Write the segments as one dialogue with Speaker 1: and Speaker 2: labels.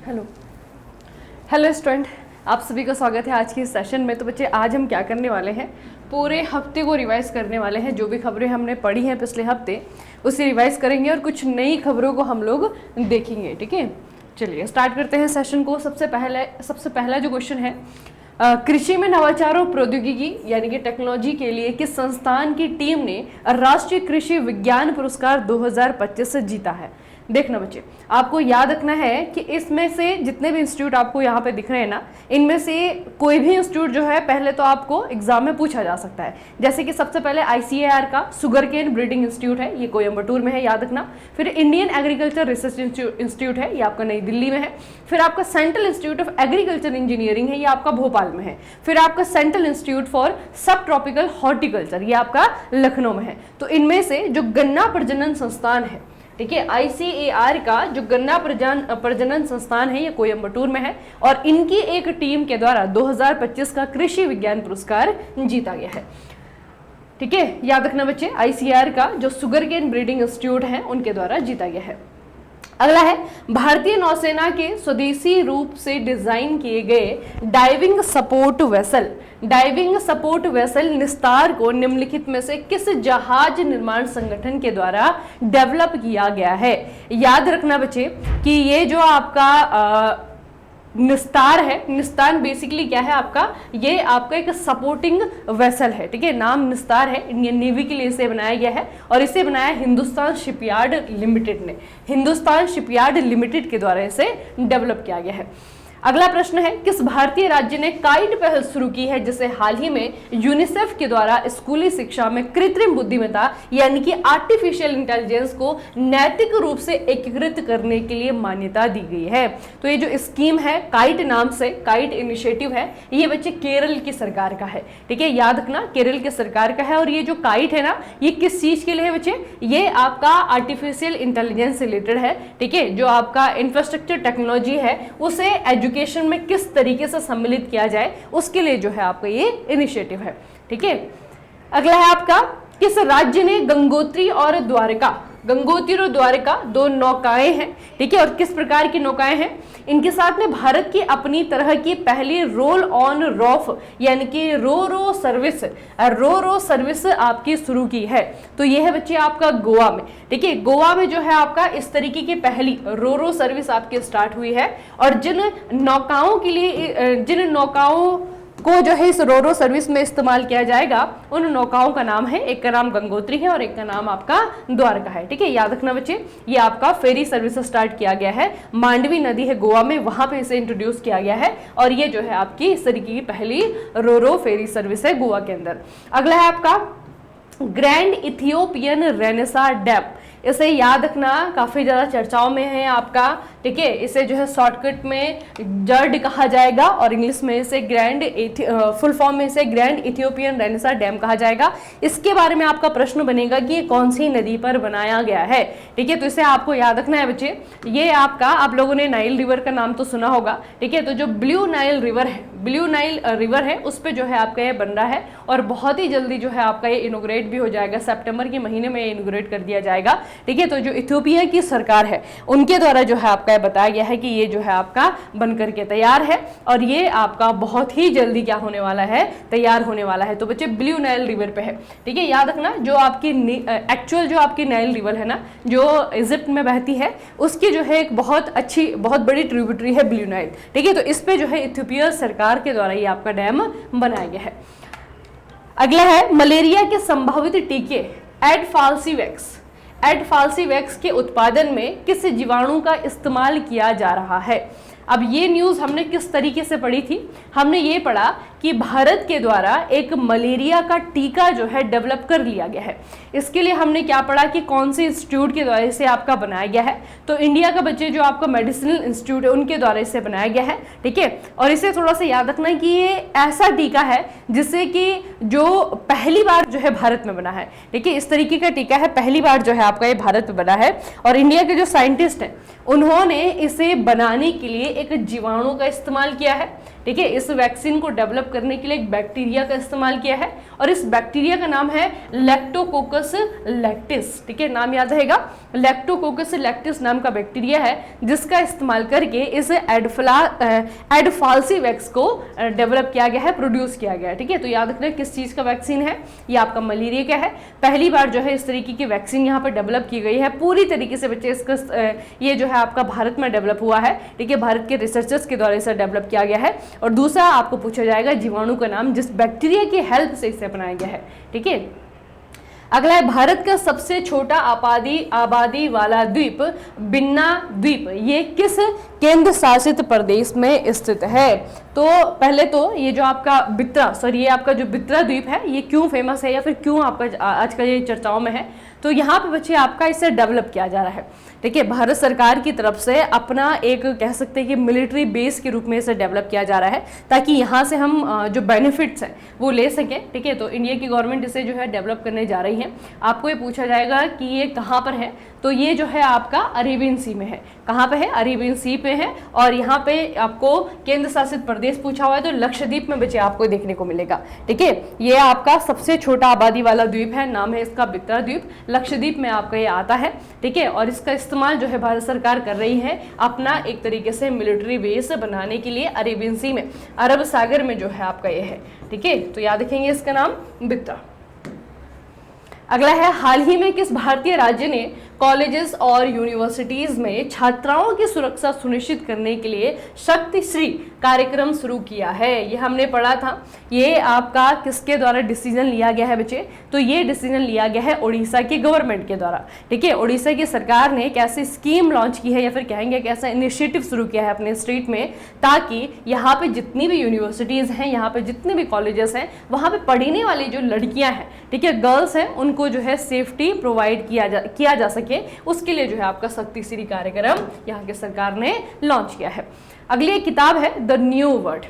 Speaker 1: Hello hello student, आप सभी का स्वागत है आज के इस सेशन में। तो बच्चे, आज हम क्या करने वाले हैं, पूरे हफ्ते को रिवाइज करने वाले हैं। जो भी खबरें हमने पढ़ी हैं पिछले हफ्ते उसे रिवाइज करेंगे और कुछ नई खबरों को हम लोग देखेंगे। ठीक है, चलिए स्टार्ट करते हैं सेशन को। सबसे पहला जो क्वेश्चन है, कृषि में नवाचार और प्रौद्योगिकी यानी कि टेक्नोलॉजी के लिए किस संस्थान की टीम ने राष्ट्रीय कृषि विज्ञान पुरस्कार 2025 जीता है। देखना बच्चे, आपको याद रखना है कि इसमें से जितने भी इंस्टीट्यूट आपको यहाँ पे दिख रहे हैं ना, इनमें से कोई भी इंस्टीट्यूट जो है पहले तो आपको एग्जाम में पूछा जा सकता है। जैसे कि सबसे पहले ICAR का शुगर केन ब्रीडिंग इंस्टीट्यूट है, ये कोयम्बटूर में है, याद रखना। फिर इंडियन एग्रीकल्चर रिसर्च इंस्टीट्यूट है, ये आपका नई दिल्ली में है। फिर आपका central institute of agriculture engineering है, ये आपका भोपाल में है। फिर आपका सेंट्रल इंस्टीट्यूट फॉर सब ट्रॉपिकल हॉर्टिकल्चर, ये आपका लखनऊ में है। तो इनमें से जो गन्ना प्रजनन संस्थान है, ठीक है, ICAR का जो गन्ना प्रजनन संस्थान है, ये कोयम्बटूर में है और इनकी एक टीम के द्वारा 2025 का कृषि विज्ञान पुरस्कार जीता गया है। ठीक है, याद रखना बच्चे, ICAR का जो शुगर केन ब्रीडिंग इंस्टीट्यूट है उनके द्वारा जीता गया है। अगला है, भारतीय नौसेना के स्वदेशी रूप से डिजाइन किए गए डाइविंग सपोर्ट वेसल निस्तार को निम्नलिखित में से किस जहाज निर्माण संगठन के द्वारा डेवलप किया गया है। याद रखना बच्चे कि ये जो आपका निस्तार है, निस्तार बेसिकली क्या है आपका, ये आपका एक सपोर्टिंग वेसल है। ठीक है, नाम निस्तार है, इंडियन नेवी के लिए इसे बनाया गया है और इसे बनाया हिंदुस्तान शिपयार्ड लिमिटेड ने। हिंदुस्तान शिपयार्ड लिमिटेड के द्वारा इसे डेवलप किया गया है। अगला प्रश्न है, किस भारतीय राज्य ने काइट पहल शुरू की है जिसे हाल ही में यूनिसेफ के द्वारा स्कूली शिक्षा में कृत्रिम बुद्धिमत्ता यानी कि आर्टिफिशियल इंटेलिजेंस को नैतिक रूप से एकीकृत करने के लिए मान्यता दी गई है। तो ये जो स्कीम है काइट नाम से, काइट इनिशिएटिव है, ये बच्चे केरल की सरकार का है। ठीक है, याद रखना केरल की सरकार का है। और ये जो काइट है ना, ये किस चीज के लिए है बच्चे, ये आपका आर्टिफिशियल इंटेलिजेंस से रिलेटेड है। ठीक है, जो आपका इंफ्रास्ट्रक्चर टेक्नोलॉजी है उसे एजुकेशन में किस तरीके से सम्मिलित किया जाए उसके लिए जो है आपका ये इनिशिएटिव है। ठीक है, अगला है आपका, किस राज्य ने गंगोत्री और द्वारका दो नौकाएं हैं। ठीक है, और किस प्रकार की नौकाएं हैं, इनके साथ में भारत की अपनी तरह की पहली रोल ऑन रॉफ यानी कि रो सर्विस आपकी शुरू की है। तो ये है बच्चे आपका गोवा में। ठीक है, गोवा में जो है आपका इस तरीके की पहली रो सर्विस आपकी स्टार्ट हुई है। और जिन नौकाओं को जो है इस रो सर्विस में इस्तेमाल किया जाएगा उन नौकाओं का नाम है, एक का नाम गंगोत्री है और एक का नाम आपका द्वारका है। ठीक है, याद रखना बच्चे, ये आपका फेरी सर्विस स्टार्ट किया गया है, मांडवी नदी है गोवा में, वहां पे इसे इंट्रोड्यूस किया गया है और ये जो है आपकी इस तरीके की पहली रो फेरी सर्विस है गोवा के अंदर। अगला है आपका ग्रैंड इथियोपियन रेनेसा डैम। इसे याद रखना, काफी ज्यादा चर्चाओं में है आपका। ठीक है, इसे जो है शॉर्टकट में जर्ड कहा जाएगा और इंग्लिश में इसे फुल फॉर्म में इसे ग्रैंड इथियोपियन रेनेसा डैम कहा जाएगा। इसके बारे में आपका प्रश्न बनेगा कि ये कौन सी नदी पर बनाया गया है। ठीक है, तो इसे आपको याद रखना है बच्चे, ये आपका, आप लोगों ने नाइल रिवर का नाम तो सुना होगा। ठीक है, तो जो ब्लू नाइल रिवर है उस पे जो है आपका ये बन रहा है और बहुत ही जल्दी जो है आपका ये इनोग्रेट भी हो जाएगा, सितंबर के महीने में ये इनोग्रेट कर दिया जाएगा। ठीक है, तो जो इथियोपिया की सरकार है उनके द्वारा जो है आपका बताया गया है कि ये जो है आपका बनकर के तैयार है और ये आपका बहुत ही जल्दी क्या होने वाला है, तैयार होने वाला है। तो बच्चे ब्लू नाइल रिवर पे है। ठीक है, याद रखना, जो आपकी एक्चुअल जो आपकी नाइल रिवर है ना, जो इजिप्ट में बहती है, उसकी जो है एक बहुत बड़ी ट्रिब्यूटरी है ब्लू नाइल। ठीक है, तो इस पे जो है इथियोपिया सरकार के द्वारा ये आपका डैम बनाया गया है। अगला है, मलेरिया के संभावित टीके एडफाल्सीवैक्स के उत्पादन में किस जीवाणु का इस्तेमाल किया जा रहा है। अब ये न्यूज़ हमने किस तरीके से पढ़ी थी, हमने ये पढ़ा कि भारत के द्वारा एक मलेरिया का टीका जो है डेवलप कर लिया गया है। इसके लिए हमने क्या पढ़ा कि कौन से इंस्टीट्यूट के द्वारा इसे आपका बनाया गया है, तो इंडिया का बच्चे जो आपका मेडिसिनल इंस्टीट्यूट है उनके द्वारा इसे बनाया गया है। ठीक है, और इसे थोड़ा सा याद रखना कि ये ऐसा टीका है जिससे कि जो पहली बार जो है भारत में बना है। ठीक है, इस तरीके का टीका है, पहली बार जो है आपका ये भारत में बना है और इंडिया के जो साइंटिस्ट हैं उन्होंने इसे बनाने के लिए एक जीवाणु का इस्तेमाल किया है। ठीक है, इस वैक्सीन को डेवलप करने के लिए एक बैक्टीरिया का इस्तेमाल किया है और इस बैक्टीरिया का नाम है लैक्टोकोकस लैक्टिस। ठीक है, नाम याद रहेगा, लैक्टोकोकस लैक्टिस नाम का बैक्टीरिया है जिसका इस्तेमाल करके इस एडफाल्सी वैक्स को डेवलप किया गया है, प्रोड्यूस किया गया है। ठीक है, तो याद रखना किस चीज का वैक्सीन है, ये आपका मलेरिया का है। पहली बार जो है इस तरीके की वैक्सीन यहाँ पर डेवलप की गई है पूरी तरीके से बच्चे। इसका ये जो है आपका भारत में डेवलप हुआ है। ठीक है, भारत के रिसर्चर्स के द्वारा इसे डेवलप किया गया है। और दूसरा आपको पूछा जाएगा जीवाणु का नाम जिस बैक्टीरिया की हेल्प से इसे बनाया गया है। ठीक है, अगला है भारत का सबसे छोटा आबादी वाला द्वीप बिन्ना द्वीप, ये किस केंद्र शासित प्रदेश में स्थित है। तो पहले तो ये जो आपका ये आपका जो बित्रा द्वीप है ये क्यों फेमस है या फिर क्यों आपका आजकल ये चर्चाओं में है, तो यहाँ पे बच्चे आपका इसे डेवलप किया जा रहा है। ठीक है, भारत सरकार की तरफ से अपना एक कह सकते हैं कि मिलिट्री बेस के रूप में इसे डेवलप किया जा रहा है ताकि यहाँ से हम जो बेनिफिट्स हैं वो ले सकें। ठीक है, तो इंडिया की गवर्नमेंट इसे जो है डेवलप करने जा रही है। आपको ये पूछा जाएगा कि ये कहाँ पर है, तो ये जो है आपका अरेबियन सी में है। कहाँ पे है, अरेबियन सी पे है। और यहाँ पे आपको केंद्र शासित प्रदेश पूछा हुआ है तो लक्षद्वीप में बच्चे आपको देखने को मिलेगा। ठीक है, ये आपका सबसे छोटा आबादी वाला द्वीप है, नाम है इसका बित्रा द्वीप, लक्षद्वीप में आपका ये आता है। ठीक है, और इसका इस्तेमाल जो है भारत सरकार कर रही है अपना एक तरीके से मिलिट्री बेस बनाने के लिए अरेबियन सी में, अरब सागर में जो है आपका ये है। ठीक है, तो याद रखेंगे इसका नाम बित्रा। अगला है हाल ही में किस भारतीय राज्य ने कॉलेजेस और यूनिवर्सिटीज में छात्राओं की सुरक्षा सुनिश्चित करने के लिए शक्तिश्री कार्यक्रम शुरू किया है। ये हमने पढ़ा था, ये आपका किसके द्वारा डिसीजन लिया गया है बच्चे, तो ये डिसीजन लिया गया है उड़ीसा की गवर्नमेंट के द्वारा। ठीक है, उड़ीसा की सरकार ने कैसी स्कीम लॉन्च की है या फिर कहेंगे कैसा इनिशिएटिव शुरू किया है अपने स्टेट में, ताकि यहाँ पे जितनी भी यूनिवर्सिटीज हैं, यहाँ पे जितने भी कॉलेजेस हैं, वहाँ पे पढ़ने वाली जो लड़कियां हैं, ठीक है, गर्ल्स हैं, उनको जो है सेफ्टी प्रोवाइड किया जा सके, उसके लिए जो है आपका शक्तिश्री कार्यक्रम यहाँ की सरकार ने लॉन्च किया है। अगली एक किताब है the new world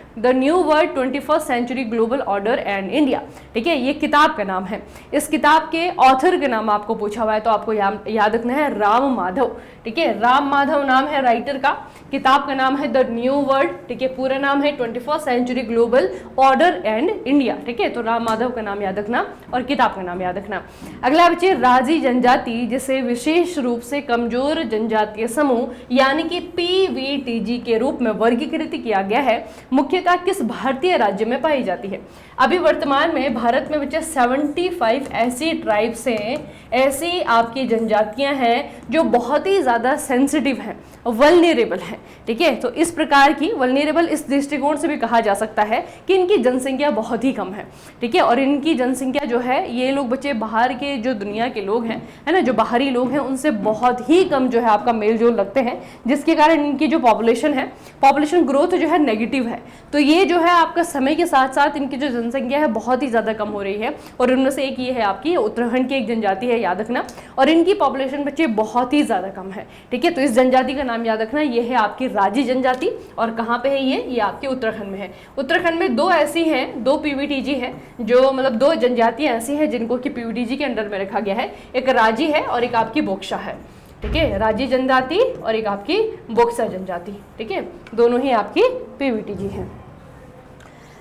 Speaker 1: 21st century global order and India. ठीक है, ये किताब का नाम है। इस किताब के ऑथर का नाम आपको पूछा हुआ है तो आपको याद रखना है राम माधव। ठीक है, राम माधव नाम है राइटर का। किताब का नाम है द न्यू वर्ल्ड। ठीक है, पूरा नाम है 21st century global order and India. ठीक है, तो राम माधव का नाम याद रखना और किताब का नाम याद रखना। अगला बच्चे राजी जनजाति, जिसे विशेष रूप से कमजोर जनजातीय समूह यानी कि PVTG के रूप में वर्गीकृत किया गया है, मुख्यतः किस भारतीय राज्य में पाई जाती है। अभी वर्तमान में भारत में बच्चे 75 ऐसी ट्राइब्स हैं, ऐसी आपकी जनजातियां हैं जो बहुत ही ज़्यादा सेंसिटिव हैं, वल्नरेबल हैं। ठीक है, तो इस प्रकार की वल्नरेबल इस दृष्टिकोण से भी कहा जा सकता है कि इनकी जनसंख्या बहुत ही कम है। ठीक है, और इनकी जनसंख्या जो है, ये लोग बच्चे बाहर के जो दुनिया के लोग हैं, है ना, जो बाहरी लोग हैं, उनसे बहुत ही कम जो है आपका मेल जोल लगते हैं, जिसके कारण इनकी जो पॉपुलेशन है, पॉपुलेशन ग्रोथ जो है नेगेटिव है। तो ये जो है आपका समय के साथ साथ इनकी जो जनसंख्या है बहुत ही ज़्यादा कम हो रही है। और इनमें से एक ये है आपकी उत्तराखंड की एक जनजाति है, याद रखना, और इनकी पॉपुलेशन बच्चे बहुत ही ज़्यादा कम है। ठीक है, तो इस जनजाति का नाम याद रखना, ये है आपकी राजी जनजाति। और कहाँ पे है ये आपके उत्तराखंड में है। उत्तराखंड में दो ऐसी हैं, दो PVTG है, जो मतलब दो जनजातियाँ ऐसी हैं जिनको कि PVTG के अंडर में रखा गया है। एक राजी है और एक आपकी बोक्सा है। ठीक है, राजी जनजाति और एक आपकी बोक्सा जनजाति। ठीक है, दोनों ही आपकी PVTG है।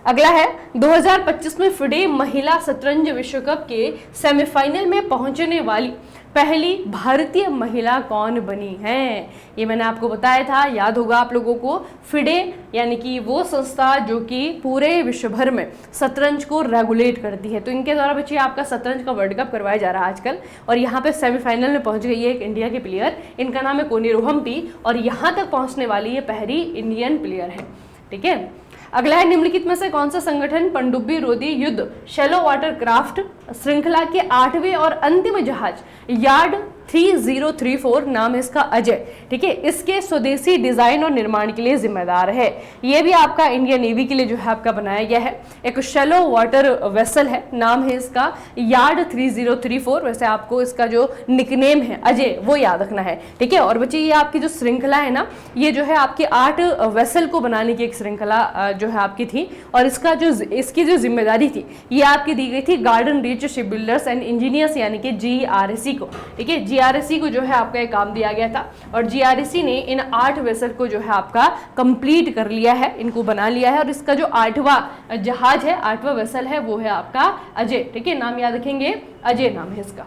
Speaker 1: अगला है 2025 में फिडे महिला शतरंज विश्व कप के सेमीफाइनल में पहुंचने वाली पहली भारतीय महिला कौन बनी है। ये मैंने आपको बताया था, याद होगा आप लोगों को। फिडे यानी कि वो संस्था जो कि पूरे विश्व भर में शतरंज को रेगुलेट करती है। तो इनके द्वारा बच्चे आपका शतरंज का वर्ल्ड कप करवाया जा रहा है आजकल, और यहाँ पे सेमीफाइनल में पहुंच गई है एक इंडिया की प्लेयर, इनका नाम है कोनी रोहम्पी, और यहाँ तक पहुँचने वाली ये पहली इंडियन प्लेयर है। ठीक है, अगला है निम्नलिखित में से कौन सा संगठन पनडुब्बी रोधी युद्ध शैलो वाटर क्राफ्ट श्रृंखला के 8वें और अंतिम जहाज यार्ड 3034, नाम है इसका अजय। ठीक है, इसके स्वदेशी डिजाइन और निर्माण के लिए जिम्मेदार है। ये भी आपका इंडियन नेवी के लिए जो है आपका बनाया गया है। एक शैलो वाटर वेसल है, नाम है इसका यार्ड 3034। वैसे आपको इसका जो निकनेम है अजय वो याद रखना है। ठीक है, और बच्चे ये आपकी जो श्रृंखला है ना, ये जो है आपकी 8 वेसल को बनाने की एक श्रृंखला जो है आपकी थी, और इसकी जो जिम्मेदारी थी ये आपकी दी गई थी garden rich ship builders and engineers यानी कि GRSE को। ठीक है, GRSC को जो है आपका एक काम दिया गया था और GRSC ने इन 8 वेसल को जो है आपका कंप्लीट कर लिया है, इनको बना लिया है। और इसका जो 8वां जहाज है, 8वां वेसल है, वो है आपका अजय। ठीक है, नाम याद रखेंगे, अजय नाम है इसका।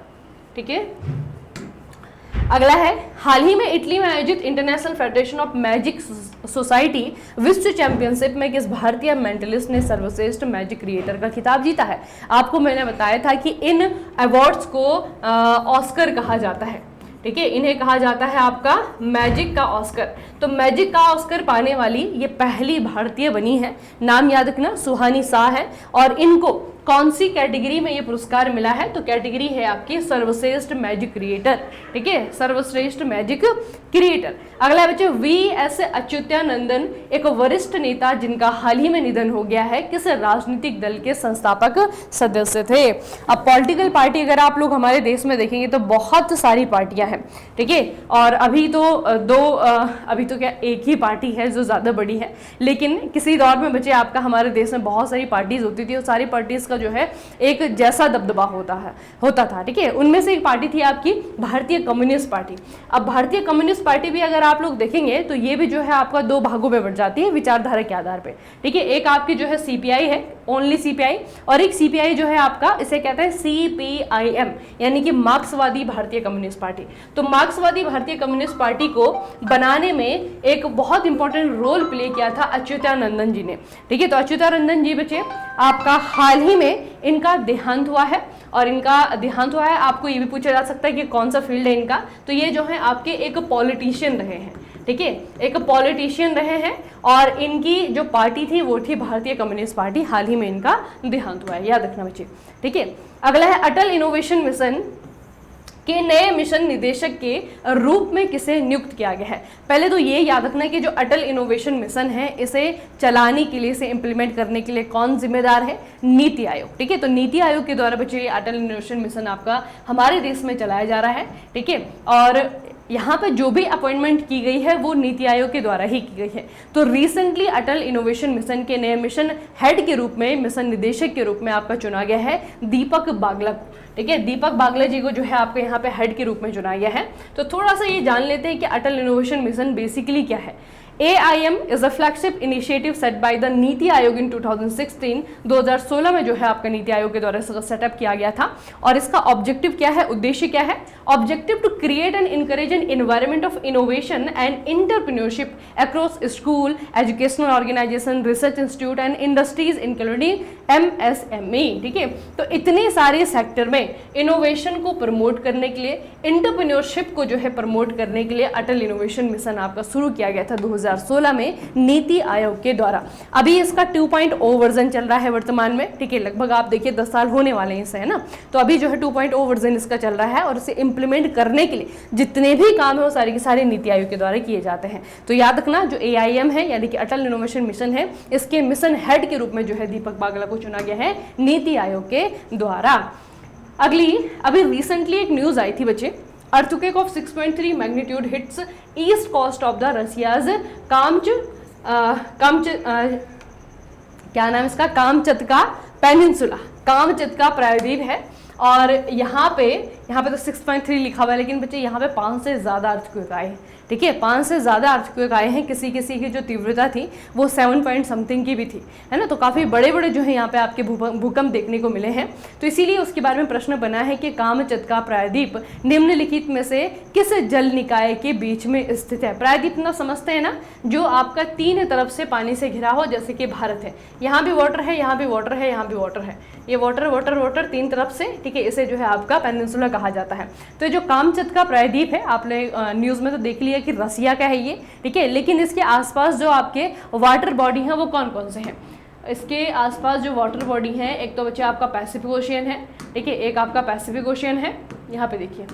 Speaker 1: ठीक है, अगला है, हाल ही में इटली में आयोजित international federation of magic society विश्व चैंपियनशिप में किस भारतीय मेंटलिस्ट ने सर्वश्रेष्ठ मैजिक क्रिएटर का खिताब जीता है? आपको मैंने बताया था कि इन अवार्ड्स को ऑस्कर कहा जाता है। ठीक है, इन्हें कहा जाता है आपका मैजिक का ऑस्कर। तो मैजिक का ऑस्कर पाने वाली ये पहली भारतीय बनी है, नाम याद रखना, सुहानी शाह है। और इनको कौन सी कैटेगरी में ये पुरस्कार मिला है? तो कैटेगरी है आपकी सर्वश्रेष्ठ मैजिक क्रिएटर। ठीक है, सर्वश्रेष्ठ मैजिक क्रिएटर। अगला बच्चे, VS अच्युतानंदन एक वरिष्ठ नेता जिनका हाल ही में निधन हो गया है, किस राजनीतिक दल के संस्थापक सदस्य थे? अब पॉलिटिकल पार्टी अगर आप लोग हमारे देश में देखेंगे तो बहुत सारी पार्टियां हैं। ठीक है, और अभी तो अभी तो क्या एक ही पार्टी है जो ज्यादा बड़ी है, लेकिन किसी दौर में बच्चे आपका हमारे देश में बहुत सारी पार्टीज होती थी और सारी पार्टीज का जो है एक जैसा दबदबा होता था। ठीक है, उनमें से एक पार्टी थी आपकी भारतीय कम्युनिस्ट पार्टी। अब भारतीय कम्युनिस्ट पार्टी भी अगर आप लोग देखेंगे तो ये भी जो है आपका 2 भागों में बढ़ जाती है विचारधारा के आधार पे। ठीक है, एक आपकी जो है CPI है, ओनली CPI, और एक CPI जो है आपका, इसे कहते हैं CPIM, यानी कि मार्क्सवादी भारतीय कम्युनिस्ट पार्टी। तो मार्क्सवादी भारतीय कम्युनिस्ट पार्टी को बनाने में एक बहुत इंपॉर्टेंट रोल प्ले किया था अच्युतानंदन जी ने। ठीक है, तो अच्युतानंदन जी बच्चे आपका हाल ही में इनका देहांत हुआ है, और इनका देहांत हुआ है। आपको ये भी पूछा जा सकता है कि कौन सा फील्ड है इनका, तो ये जो है आपके एक पॉलिटिशियन रहे हैं। ठीक है, एक पॉलिटिशियन रहे हैं, और इनकी जो पार्टी थी वो थी भारतीय कम्युनिस्ट पार्टी। हाल ही में इनका देहांत हुआ है, याद रखना बच्चे। ठीक है, अगला है, अटल इनोवेशन मिशन के नए मिशन निदेशक के रूप में किसे नियुक्त किया गया है? पहले तो ये याद रखना कि जो अटल इनोवेशन मिशन है, इसे चलाने के लिए, इसे इंप्लीमेंट करने के लिए कौन जिम्मेदार है? नीति आयोग। ठीक है, तो नीति आयोग के द्वारा बच्चे ये अटल इनोवेशन मिशन आपका हमारे देश में चलाया जा रहा है। ठीक है, और यहाँ पे जो भी अपॉइंटमेंट की गई है वो नीति आयोग के द्वारा ही की गई है। तो रिसेंटली अटल इनोवेशन मिशन के नए मिशन हेड के रूप में, मिशन निदेशक के रूप में आपका चुना गया है दीपक बागला को। ठीक है, दीपक बागला जी को जो है आपको यहाँ पे हेड के रूप में चुना गया है। तो थोड़ा सा ये जान लेते हैं कि अटल इनोवेशन मिशन बेसिकली क्या है। AIM is a flagship initiative set by the NITI Aayog in 2016। 2016 में जो है आपका नीति आयोग के द्वारा इसका सेटअप किया गया था। और इसका ऑब्जेक्टिव क्या है, उद्देश्य क्या है? Objective to create and encourage an environment of innovation and entrepreneurship across school, educational organisation, research institute and industries including MSME। ठीक है, तो इतने सारे सेक्टर में इनोवेशन को प्रमोट करने के लिए, इंटरप्रेन्योरशिप को जो है प्रमोट करने के लिए अटल इनोवेशन मिशन आपका शुरू किया गया था 2016 में नीति आयोग के द्वारा। अभी इसका 2.0 वर्जन चल रहा है वर्तमान में। ठीक है, लगभग आप देखिए 10 साल होने वाले हैं इसे, है ना। तो अभी जो है 2.0 वर्जन इसका चल रहा है, और इसे इंप्लीमेंट करने के लिए जितने भी काम है वो सारे के सारे नीति आयोग के द्वारा किए जाते हैं। तो याद रखना, जो AIM है यानी कि अटल इनोवेशन मिशन है, इसके मिशन हेड के रूप में जो है दीपक बागला को चुना गया है नीति आयोग के द्वारा। अभी रिसेंटली एक न्यूज आई थी बच्चे, earthquake of 6.3 magnitude hits east coast of the Russia's क्या नाम इसका, कामचत्का पेनिनसुला। कामचत्का प्रायद्वीप है, और यहाँ पे तो 6.3 लिखा हुआ है, लेकिन बच्चे यहाँ पे 5 से ज़्यादा अर्थक्वेक आए हैं। ठीक है, 5 से ज़्यादा अर्थक्वेक आए हैं। किसी किसी की जो तीव्रता थी वो 7 पॉइंट समथिंग की भी थी, है ना। तो काफ़ी बड़े बड़े जो है यहाँ पे आपके भूकंप देखने को मिले हैं। तो इसीलिए उसके बारे में प्रश्न बना है कि कामचत्का प्रायद्वीप निम्नलिखित में से किस जल निकाय के बीच में स्थित है? प्रायद्वीप ना समझते हैं ना, जो आपका 3 तरफ से पानी से घिरा हो, जैसे कि भारत है, यहाँ भी वाटर है, यहाँ भी वाटर है, यहाँ भी वाटर है, ये वाटर वाटर वाटर 3 तरफ से। ठीक है, इसे जो है आपका पेनिनसुला कहा जाता है। तो जो कामचत्का प्रायद्वीप है, आपने न्यूज़ में तो देख लिया कि रसिया का है ये। ठीक है, लेकिन इसके आसपास जो आपके वाटर बॉडी हैं वो कौन कौन से हैं? इसके आसपास जो वाटर बॉडी हैं, एक तो बच्चे आपका पैसिफिक ओशियन है। ठीक है, एक आपका पैसिफिक ओशियन है, यहाँ पे देखिए,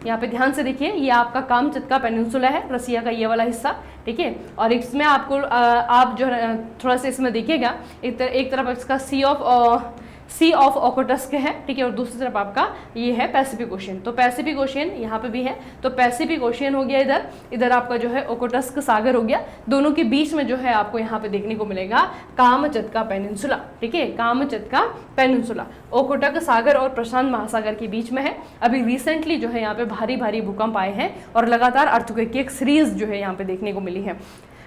Speaker 1: यहाँ पे ध्यान से देखिए, ये आपका कामचत्का पेनिनसुला है, रसिया का ये वाला हिस्सा। ठीक है, और इसमें आपको आप जो थोड़ा सा इसमें देखिएगा, एक तरफ इसका सी ऑफ ओकोटस्क है, ठीक है, और दूसरी तरफ आपका ये है पैसिफिक ओशियन। तो पैसिफिक ओशियन यहाँ पे भी है, तो पैसिफिक ओशियन हो गया इधर, इधर आपका जो है ओकोटस्क सागर हो गया। दोनों के बीच में जो है आपको यहाँ पे देखने को मिलेगा कामचत्का पेनिनसुला, ठीक है, कामचत्का पेनिनसुला ओकोटक सागर और प्रशांत महासागर के बीच में है। अभी रिसेंटली जो है यहाँ पे भारी भारी भूकंप आए हैं और लगातार अर्थक्वेक की एक सीरीज जो है यहाँ पे देखने को मिली है।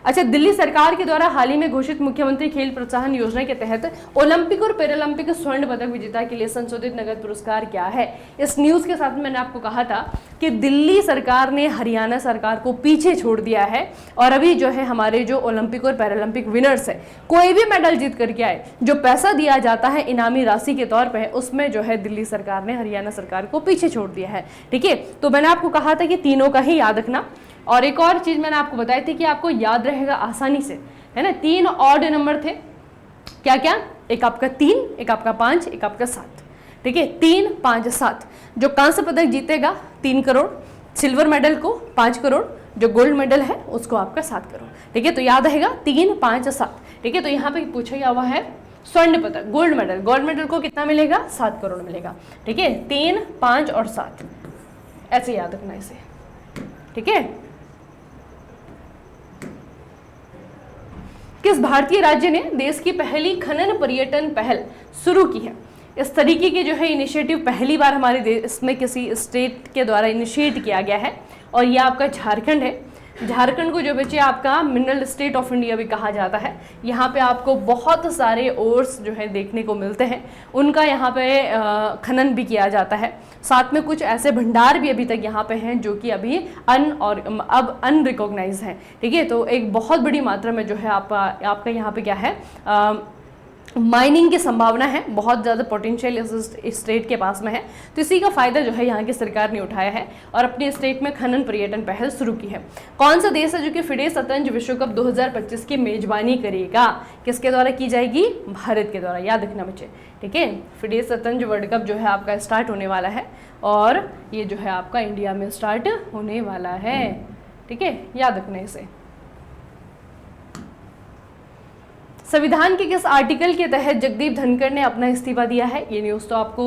Speaker 1: अच्छा, दिल्ली सरकार के द्वारा हाल ही में घोषित मुख्यमंत्री खेल प्रोत्साहन योजना के तहत ओलंपिक और पैरालंपिक स्वर्ण पदक विजेता के लिए संशोधित नगद पुरस्कार क्या है? इस न्यूज के साथ मैंने आपको कहा था कि दिल्ली सरकार ने हरियाणा सरकार को पीछे छोड़ दिया है और अभी जो है हमारे जो ओलंपिक और पैरालंपिक विनर्स है, कोई भी मेडल जीत करके आए, जो पैसा दिया जाता है इनामी राशि के तौर पर, उसमें जो है दिल्ली सरकार ने हरियाणा सरकार को पीछे छोड़ दिया है, ठीक है। तो मैंने आपको कहा था कि तीनों का ही याद रखना। और एक और चीज मैंने आपको बताई थी कि आपको याद रहेगा आसानी से, है ना। 3 ऑड नंबर थे, क्या क्या? एक आपका 3, एक आपका 5, एक आपका 7, ठीक है, 3, 5, 7। जो कांस्य पदक जीतेगा 3 करोड़, सिल्वर मेडल को 5 करोड़, जो गोल्ड मेडल है उसको आपका 7 करोड़, ठीक है। तो याद रहेगा 3, 5, 7, ठीक है। तो यहाँ पे पूछा गया हुआ है स्वर्ण पदक, गोल्ड मेडल को कितना मिलेगा? 7 करोड़ मिलेगा, ठीक है। 3, 5 और 7 ऐसे याद रखना इसे, ठीक है। किस भारतीय राज्य ने देश की पहली खनन पर्यटन पहल शुरू की है? इस तरीके के जो है इनिशिएटिव पहली बार हमारे देश में किसी स्टेट के द्वारा इनिशिएट किया गया है और ये आपका झारखंड है। झारखंड को जो बच्चे आपका मिनरल स्टेट ऑफ इंडिया भी कहा जाता है। यहाँ पे आपको बहुत सारे ओर्स जो है देखने को मिलते हैं, उनका यहाँ पे खनन भी किया जाता है। साथ में कुछ ऐसे भंडार भी अभी तक यहाँ पे हैं जो कि अभी अब अनरिकॉग्नाइज हैं, ठीक है। तो एक बहुत बड़ी मात्रा में जो है आपका यहाँ पे क्या है, माइनिंग की संभावना है, बहुत ज़्यादा पोटेंशियल इस स्टेट के पास में है। तो इसी का फायदा जो है यहाँ की सरकार ने उठाया है और अपने स्टेट में खनन पर्यटन पहल शुरू की है। कौन सा देश है जो कि फिडे शतरंज विश्व कप 2025 की मेजबानी करेगा? किसके द्वारा की जाएगी? भारत के द्वारा, याद रखना बच्चे, ठीक है। फिडे शतरंज वर्ल्ड कप जो है आपका स्टार्ट होने वाला है और ये जो है आपका इंडिया में स्टार्ट होने वाला है, ठीक है, याद रखना इसे। संविधान के किस आर्टिकल के तहत जगदीप धनखड़ ने अपना इस्तीफा दिया है? ये न्यूज़ तो आपको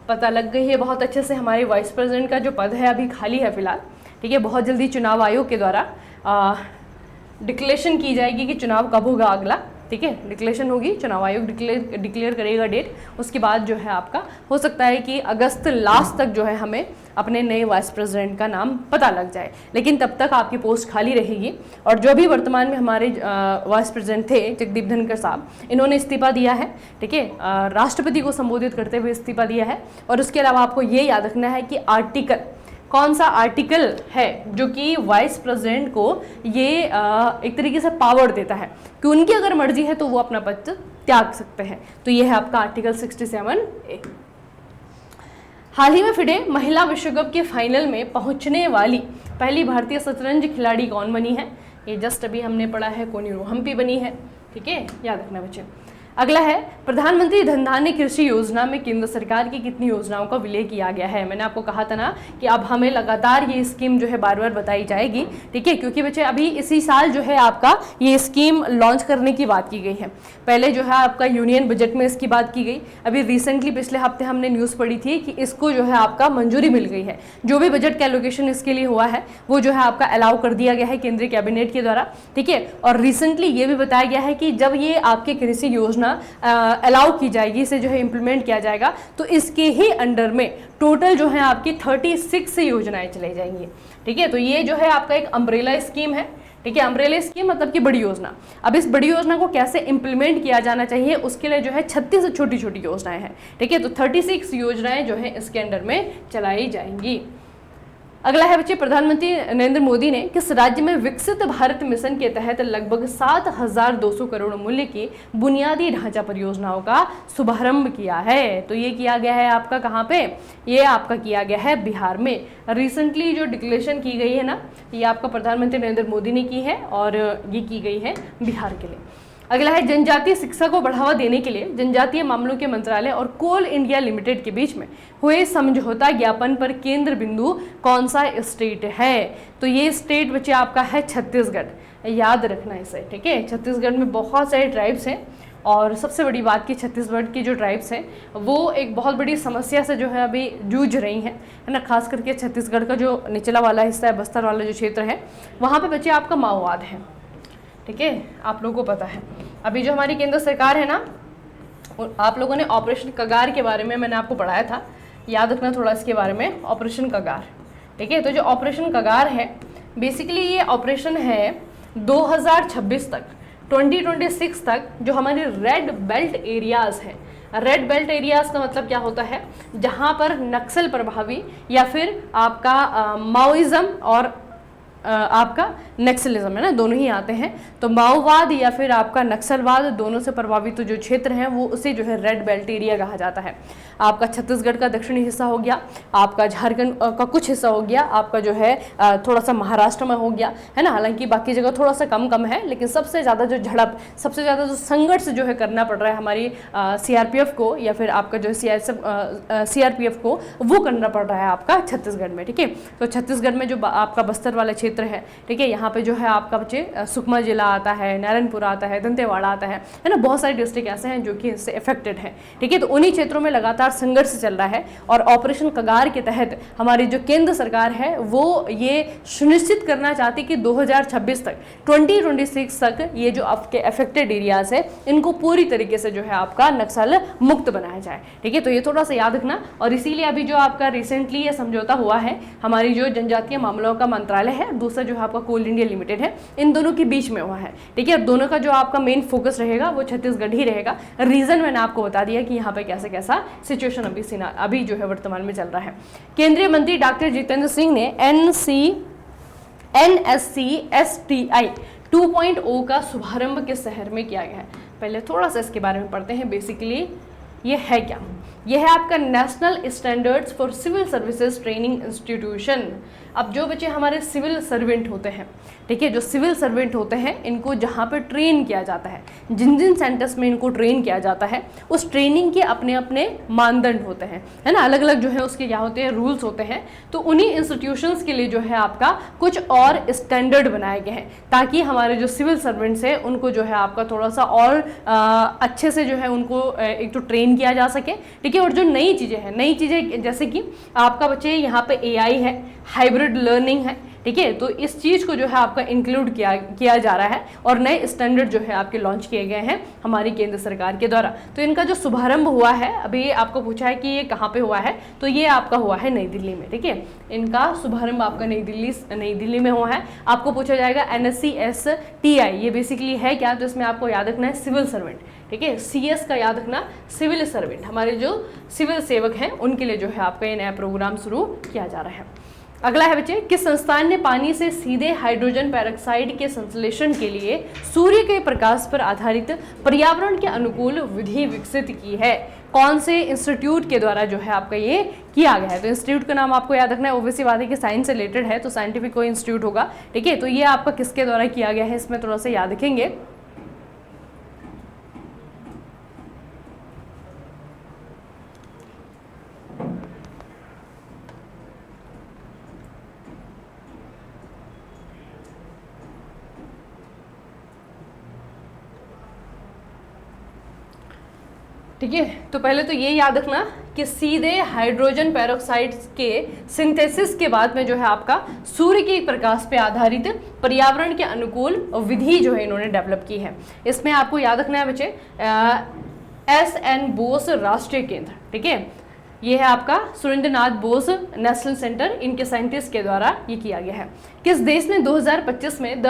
Speaker 1: पता लग गई है बहुत अच्छे से। हमारे वाइस प्रेसिडेंट का जो पद है अभी खाली है फिलहाल, ठीक है। बहुत जल्दी चुनाव आयोग के द्वारा डिक्लेरेशन की जाएगी कि चुनाव कब होगा अगला, ठीक है। डिक्लेरेशन होगी, चुनाव आयोग डिक्लेयर करेगा डेट। उसके बाद जो है आपका हो सकता है कि अगस्त लास्ट तक जो है हमें अपने नए वाइस प्रेसिडेंट का नाम पता लग जाए, लेकिन तब तक आपकी पोस्ट खाली रहेगी। और जो भी वर्तमान में हमारे वाइस प्रेसिडेंट थे जगदीप धनखड़ साहब, इन्होंने इस्तीफा दिया है, ठीक है, राष्ट्रपति को संबोधित करते हुए इस्तीफा दिया है। और उसके अलावा आपको ये याद रखना है कि आर्टिकल, कौन सा आर्टिकल है जो कि वाइस प्रेसिडेंट को ये एक तरीके से पावर देता है कि उनकी अगर मर्जी है तो वो अपना पद त्याग सकते हैं। तो ये है आपका आर्टिकल 67A। हाल ही में फिडे महिला विश्व कप के फाइनल में पहुंचने वाली पहली भारतीय शतरंज खिलाड़ी कौन बनी है? ये जस्ट अभी हमने पढ़ा है, कोनेरू हम्पी बनी है, ठीक है, याद रखना बच्चे। अगला है, प्रधानमंत्री धन धान्य कृषि योजना में केंद्र सरकार की कितनी योजनाओं का विलय किया गया है? मैंने आपको कहा था ना कि अब हमें लगातार ये स्कीम जो है बार बार बताई जाएगी, ठीक है, क्योंकि बच्चे अभी इसी साल जो है आपका ये स्कीम लॉन्च करने की बात की गई है। पहले जो है आपका यूनियन बजट में इसकी बात की गई, अभी रिसेंटली पिछले हफ्ते हमने न्यूज़ पढ़ी थी कि इसको जो है आपका मंजूरी मिल गई है। जो भी बजट का एलोकेशन इसके लिए हुआ है वो जो है आपका अलाउ कर दिया गया है केंद्रीय कैबिनेट के द्वारा, ठीक है। और रिसेंटली ये भी बताया गया है कि जब ये आपके कृषि योजना अलाउ की जाएगी, इसे जो है इम्प्लीमेंट किया जाएगा, तो इसके ही अंडर में टोटल जो है आपकी 36 योजनाएं चलाई जाएंगी, ठीक है। तो ये जो है आपका एक अम्ब्रेला स्कीम है, ठीक है। अम्ब्रेला स्कीम मतलब कि बड़ी योजना। अब इस बड़ी योजना को कैसे इम्प्लीमेंट किया जाना चाहिए उसके लिए जो है 36 छोटी छोटी योजनाएं हैं, ठीक है। तो 36 योजनाएं जो है इसके अंडर में चलाई जाएंगी। अगला है बच्चे, प्रधानमंत्री नरेंद्र मोदी ने किस राज्य में विकसित भारत मिशन के तहत लगभग 7,200 करोड़ मूल्य की बुनियादी ढांचा परियोजनाओं का शुभारंभ किया है? तो ये किया गया है आपका कहाँ पे? ये आपका किया गया है बिहार में। रिसेंटली जो डिक्लेरेशन की गई है ना, ये आपका प्रधानमंत्री नरेंद्र मोदी ने की है और ये की गई है बिहार के लिए। अगला है जनजातीय शिक्षा को बढ़ावा देने के लिए जनजातीय मामलों के मंत्रालय और कोल इंडिया लिमिटेड के बीच में हुए समझौता ज्ञापन पर केंद्र बिंदु कौन सा स्टेट है? तो ये स्टेट बच्चे आपका है छत्तीसगढ़, याद रखना इसे, ठीक है। छत्तीसगढ़ में बहुत सारे ट्राइब्स हैं और सबसे बड़ी बात कि छत्तीसगढ़ की जो ट्राइब्स हैं वो एक बहुत बड़ी समस्या से जो है अभी जूझ रही हैं, है ना। खास करके छत्तीसगढ़ का जो निचला वाला हिस्सा है, बस्तर वाला जो क्षेत्र है, वहाँ पे बच्चे आपका माओवाद है, ठीक है, आप लोगों को पता है। अभी जो हमारी केंद्र सरकार है ना, आप लोगों ने ऑपरेशन कगार के बारे में मैंने आपको पढ़ाया था, याद रखना थोड़ा इसके बारे में, ऑपरेशन कगार, ठीक है। तो जो ऑपरेशन कगार है बेसिकली ये ऑपरेशन है 2026 तक, 2026 तक जो हमारे रेड बेल्ट एरियाज़ हैं। रेड बेल्ट एरियाज़ का मतलब क्या होता है? जहाँ पर नक्सल प्रभावी या फिर आपका माओइज़म और आपका नक्सलिज्म, है ना, दोनों ही आते हैं। तो माओवाद या फिर आपका नक्सलवाद दोनों से प्रभावित जो क्षेत्र हैं वो उसे जो है रेड बेल्ट एरिया कहा जाता है। आपका छत्तीसगढ़ का दक्षिणी हिस्सा हो गया, आपका झारखंड का कुछ हिस्सा हो गया, आपका जो है थोड़ा सा महाराष्ट्र में हो गया, है ना। हालांकि बाकी जगह थोड़ा सा कम कम है, लेकिन सबसे ज़्यादा जो झड़प, सबसे ज़्यादा जो संघर्ष जो है करना पड़ रहा है हमारी CRPF को या फिर आपका जो है CRPF को, वो करना पड़ रहा है आपका छत्तीसगढ़ में, ठीक है। तो छत्तीसगढ़ में जो आपका बस्तर वाला क्षेत्र है, ठीक है, यहाँ पे जो है आपका बच्चे सुकमा जिला आता है, नारायणपुर आता है, दंतेवाड़ा आता है ना। बहुत सारे डिस्ट्रिक्ट ऐसे हैं जो कि इससे अफेक्टेड हैं, ठीक है। तो उन्हीं क्षेत्रों में लगातार संघर्ष चल रहा है और ऑपरेशन कगार के तहत हमारी जो केंद्र सरकार है वो ये सुनिश्चित करना चाहती कि 2026 तक, 2026 तक ये जो आपके अफेक्टेड एरियाज है इनको पूरी तरीके से जो है आपका नक्सल मुक्त बनाया जाए, ठीक है। तो ये थोड़ा सा याद रखना। और इसीलिए अभी जो आपका रिसेंटली ये समझौता हुआ है हमारी जो जनजातीय मामलों का मंत्रालय है, दूसरा जो है आपका कोल इंडिया लिमिटेड है, इन दोनों के बीच में हुआ है, ठीक है। दोनों का जो आपका मेन फोकस रहेगा वो छत्तीसगढ़ ही रहेगा। रीजन मैंने आपको बता दिया कि यहाँ पे कैसे कैसा सिचुएशन अभी जो है वर्तमान में चल रहा है। केंद्रीय मंत्री डॉक्टर जितेंद्र सिंह ने NSCSTI 2.0 का शुभारंभ किस शहर में किया गया है? पहले थोड़ा सा इसके बारे में पढ़ते हैं। बेसिकली ये है क्या? यह है आपका national standards for civil services training institution. अब जो बच्चे हमारे सिविल सर्वेंट होते हैं, ठीक है, जो सिविल सर्वेंट होते हैं इनको जहाँ पे ट्रेन किया जाता है, जिन जिन सेंटर्स में इनको ट्रेन किया जाता है, उस ट्रेनिंग के अपने अपने मानदंड होते हैं, है ना, अलग अलग जो है उसके क्या होते हैं, रूल्स होते हैं। तो उन्हीं इंस्टीट्यूशंस के लिए जो है आपका कुछ और स्टैंडर्ड बनाए गए हैं ताकि हमारे जो सिविल सर्वेंट्स हैं उनको जो है आपका थोड़ा सा और अच्छे से जो है उनको एक तो ट्रेन किया जा सके, ठीक है। और जो नई चीज़ें हैं, नई चीज़ें जैसे कि आपका बच्चे यहाँ पे AI है, हाइब्रिड लर्निंग है, ठीक है। तो इस चीज़ को जो है आपका इंक्लूड किया जा रहा है और नए स्टैंडर्ड जो है आपके लॉन्च किए गए हैं हमारी केंद्र सरकार के द्वारा। तो इनका जो शुभारंभ हुआ है, अभी आपको पूछा है कि ये कहाँ पे हुआ है, तो ये आपका हुआ है नई दिल्ली में, ठीक है। इनका शुभारंभ आपका नई दिल्ली में हुआ है। आपको पूछा जाएगा NSCSTI ये बेसिकली है क्या, तो इसमें आपको याद रखना है सिविल सर्वेंट, ठीक है। CS का याद रखना सिविल सर्वेंट, हमारे जो सिविल सेवक हैं उनके लिए जो है आपका ये नया प्रोग्राम शुरू किया जा रहा है। अगला है बच्चे, किस संस्थान ने पानी से सीधे हाइड्रोजन पेरोक्साइड के संश्लेषण के लिए सूर्य के प्रकाश पर आधारित पर्यावरण के अनुकूल विधि विकसित की है? कौन से इंस्टीट्यूट के द्वारा जो है आपका ये किया गया है? तो इंस्टीट्यूट का नाम आपको याद रखना है, ओबीसी बात है कि साइंस से रिलेटेड है तो साइंटिफिक कोई इंस्टीट्यूट होगा, ठीक है। तो ये आपका किसके द्वारा किया गया है इसमें थोड़ा सा याद रखेंगे। ठीक है, तो पहले तो ये याद रखना कि सीधे हाइड्रोजन पेरोक्साइड के सिंथेसिस के बाद में जो है आपका सूर्य के प्रकाश पे आधारित पर्यावरण के अनुकूल विधि जो है इन्होंने डेवलप की है। इसमें आपको याद रखना है बच्चे SN बोस राष्ट्रीय केंद्र, ठीक है। ये है आपका सुरेंद्रनाथ बोस नेशनल सेंटर, इनके साइंटिस्ट के द्वारा ये किया गया है। किस देश ने 2025 में द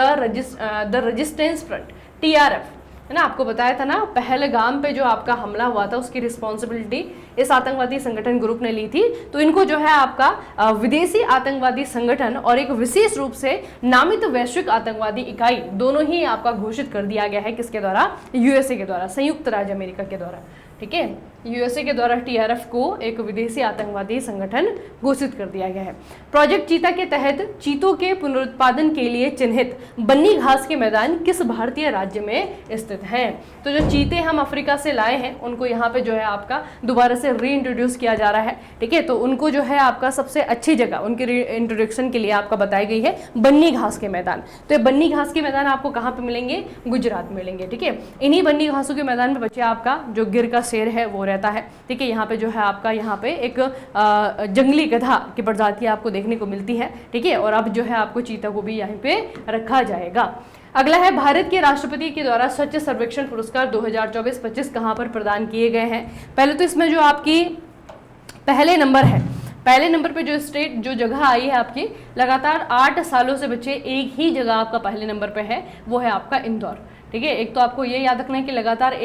Speaker 1: रेजिस्टेंस फ्रंट TRF, है ना, आपको बताया था ना पहलगाम पे जो आपका हमला हुआ था उसकी रिस्पॉन्सिबिलिटी इस आतंकवादी संगठन ग्रुप ने ली थी। तो इनको जो है आपका विदेशी आतंकवादी संगठन और एक विशेष रूप से नामित वैश्विक आतंकवादी इकाई दोनों ही आपका घोषित कर दिया गया है। किसके द्वारा? USA के द्वारा, संयुक्त राज्य अमेरिका के द्वारा, ठीक है। यूएसए के द्वारा टीआरएफ को एक विदेशी आतंकवादी संगठन घोषित कर दिया गया है। प्रोजेक्ट चीता के तहत चीतों के पुनरुत्पादन के लिए चिन्हित बन्नी घास के मैदान किस भारतीय राज्य में स्थित हैं? तो जो चीते हम अफ्रीका से लाए हैं उनको यहाँ पे जो है आपका दोबारा से रीइंट्रोड्यूस किया जा रहा है, ठीक है। तो उनको जो है आपका सबसे अच्छी जगह उनके रीइंट्रोडक्शन के लिए आपका बताई गई है बन्नी घास के मैदान। तो ये बन्नी घास के मैदान आपको कहाँ पे मिलेंगे? गुजरात में मिलेंगे, ठीक है। इन्हीं बन्नी घासों के मैदान में बच्चे आपका जो गिर का शेर है वो रहता है, ठीक है। यहाँ पे जो है आपका यहाँ पे एक जंगली गधा की प्रजाति आपको देखने को मिलती है, ठीक है। और अब जो है आपको चीता को भी यहाँ पे रखा जाएगा। अगला है भारत के राष्ट्रपति के द्वारा स्वच्छ सर्वेक्षण पुरस्कार 2024-25 कहाँ पर प्रदान किए गए हैं? पहले तो इसमें जो आपकी पहले नंबर है, पहले नंबर पे जो स्टेट जो जगह आई है आपकी लगातार 8 सालों से बच्चे एक ही जगह आपका पहले नंबर पे है, वो है आपका इंदौर, ठीक है। एक तो आपको ये याद रखना है कि लगातार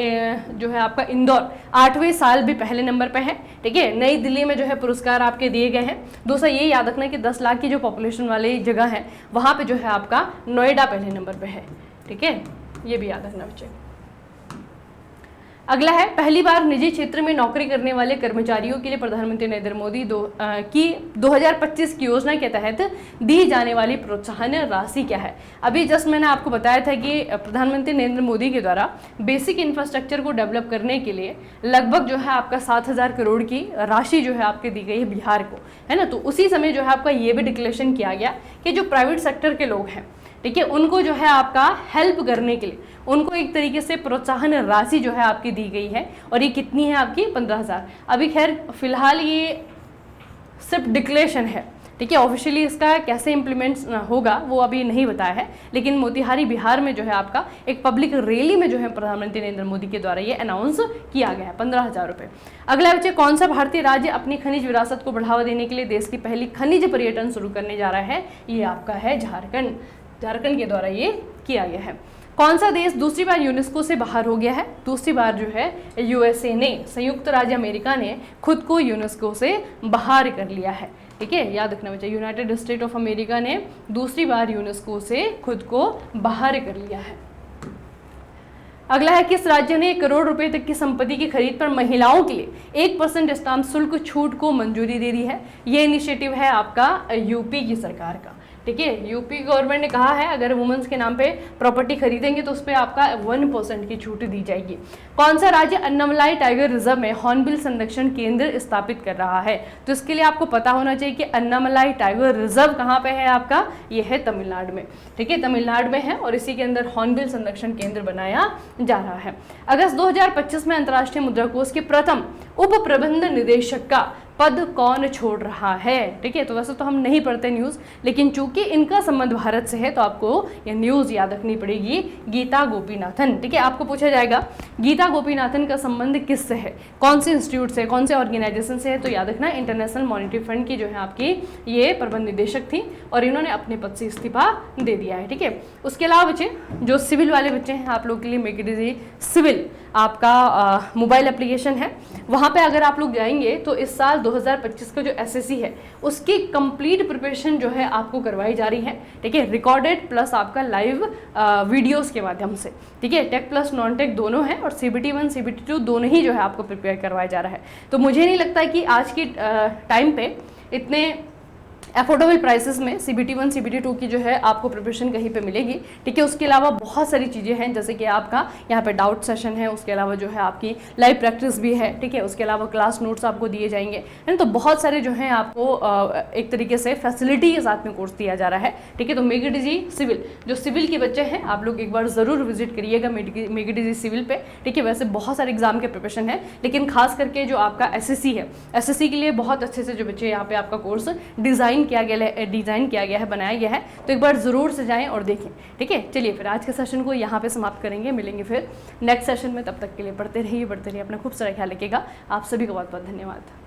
Speaker 1: जो है आपका इंदौर 8वें साल भी पहले नंबर पे है, ठीक है। नई दिल्ली में जो है पुरस्कार आपके दिए गए हैं। दूसरा ये याद रखना है कि 10 लाख की जो पॉपुलेशन वाली जगह है वहाँ पे जो है आपका नोएडा पहले नंबर पे है, ठीक है। ये भी याद रखना बच्चे। अगला है पहली बार निजी क्षेत्र में नौकरी करने वाले कर्मचारियों के लिए प्रधानमंत्री नरेंद्र मोदी की 2025 की योजना के तहत दी जाने वाली प्रोत्साहन राशि क्या है? अभी जस्ट मैंने आपको बताया था कि प्रधानमंत्री नरेंद्र मोदी के द्वारा बेसिक इंफ्रास्ट्रक्चर को डेवलप करने के लिए लगभग जो है आपका 7,000 करोड़ की राशि जो है आपके दी गई है बिहार को, है ना। तो उसी समय जो है आपका ये भी डिक्लेरेशन किया गया कि जो प्राइवेट सेक्टर के लोग हैं, ठीक है, उनको जो है आपका हेल्प करने के लिए उनको एक तरीके से प्रोत्साहन राशि जो है आपकी दी गई है। और ये कितनी है आपकी? 15,000। अभी खैर फिलहाल ये सिर्फ डिक्लेरेशन है, ठीक है। ऑफिशियली इसका कैसे इम्प्लीमेंट होगा वो अभी नहीं बताया है, लेकिन मोतिहारी बिहार में जो है आपका एक पब्लिक रैली में जो है प्रधानमंत्री नरेंद्र मोदी के द्वारा ये अनाउंस किया गया है 15,000 रुपये। अगला बच्चे कौन सा भारतीय राज्य अपनी खनिज विरासत को बढ़ावा देने के लिए देश की पहली खनिज पर्यटन शुरू करने जा रहा है? ये आपका है झारखंड। झारखंड के द्वारा ये किया गया है। कौन सा देश दूसरी बार यूनेस्को से बाहर हो गया है? दूसरी बार जो है यूएसए ने, संयुक्त राज्य अमेरिका ने खुद को यूनेस्को से बाहर कर लिया है, ठीक है। याद रखना बच्चा, यूनाइटेड स्टेट ऑफ अमेरिका ने दूसरी बार यूनेस्को से खुद को बाहर कर लिया है। अगला है किस राज्य ने 1 करोड़ रुपए तक की संपत्ति की खरीद पर महिलाओं के लिए 1% स्टाम्प शुल्क छूट को मंजूरी दे दी है? ये इनिशिएटिव है आपका यूपी की सरकार का, ठीक है। यूपी गवर्नमेंट ने कहा है अगर वुमेन्स के नाम पे प्रॉपर्टी खरीदेंगे तो उस पर आपका 1% की छूट दी जाएगी। कौन सा राज्य अन्नामलाई टाइगर रिजर्व में हॉर्नबिल संरक्षण केंद्र स्थापित कर रहा है? तो इसके लिए आपको पता होना चाहिए कि अन्नामलाई टाइगर रिजर्व कहाँ पे है आपका? ये है तमिलनाडु में, ठीक है, तमिलनाडु में है। और इसी के अंदर हॉर्नबिल संरक्षण केंद्र बनाया जा रहा है। अगस्त 2025 में अंतर्राष्ट्रीय मुद्रा कोष के प्रथम उप प्रबंध निदेशक का पद कौन छोड़ रहा है? ठीक है, तो वैसे तो हम नहीं पढ़ते न्यूज़, लेकिन चूंकि इनका संबंध भारत से है तो आपको ये न्यूज़ याद रखनी पड़ेगी। गीता गोपीनाथन, ठीक है, आपको पूछा जाएगा गीता गोपीनाथन का संबंध किससे है, कौन से इंस्टीट्यूट से, कौन से ऑर्गेनाइजेशन से है? तो याद रखना इंटरनेशनल मॉनिटरी फंड की जो है आपकी ये प्रबंध निदेशक थी और इन्होंने अपने पद से इस्तीफा दे दिया है, ठीक है। उसके अलावा बच्चे जो सिविल वाले बच्चे हैं, आप लोग के लिए मेक इट इजी सिविल आपका मोबाइल एप्लीकेशन है, वहाँ पे अगर आप लोग जाएंगे तो इस साल 2025 का जो एसएससी है उसकी कंप्लीट प्रिपरेशन जो है आपको करवाई जा रही है, ठीक है, रिकॉर्डेड प्लस आपका लाइव वीडियोस के माध्यम से, ठीक है। टेक प्लस नॉन टेक दोनों है और CBT 1 CBT 2 दोनों ही जो है आपको प्रिपेयर करवाया जा रहा है। तो मुझे नहीं लगता कि आज की टाइम पे इतने अफोर्डेबल प्राइसेस में CBT 1 CBT 2 की जो है आपको प्रिपरेशन कहीं पे मिलेगी, ठीक है। उसके अलावा बहुत सारी चीज़ें हैं, जैसे कि आपका यहाँ पे डाउट सेशन है, उसके अलावा जो है आपकी लाइव प्रैक्टिस भी है, ठीक है। उसके अलावा क्लास नोट्स आपको दिए जाएंगे, है ना। तो बहुत सारे जो हैं आपको एक तरीके से फैसिलिटी के साथ में कोर्स दिया जा रहा है, ठीक है। तो मेक इट इजी सिविल, जो सिविल के बच्चे हैं आप लोग एक बार ज़रूर विजिट करिएगा मेक इट इजी सिविल पे, ठीक है। वैसे बहुत सारे एग्जाम के प्रिपरेशन है, लेकिन खास करके जो आपका SSC है, SSC के लिए बहुत अच्छे से जो बच्चे यहाँ पे आपका कोर्स डिज़ाइन किया गया है, बनाया गया है। तो एक बार ज़रूर से जाएं और देखें, ठीक है। चलिए फिर आज के सेशन को यहाँ पे समाप्त करेंगे, मिलेंगे फिर नेक्स्ट सेशन में। तब तक के लिए पढ़ते रहिए, अपना खूब सारा ख्याल रखिएगा। आप सभी का बहुत बहुत धन्यवाद।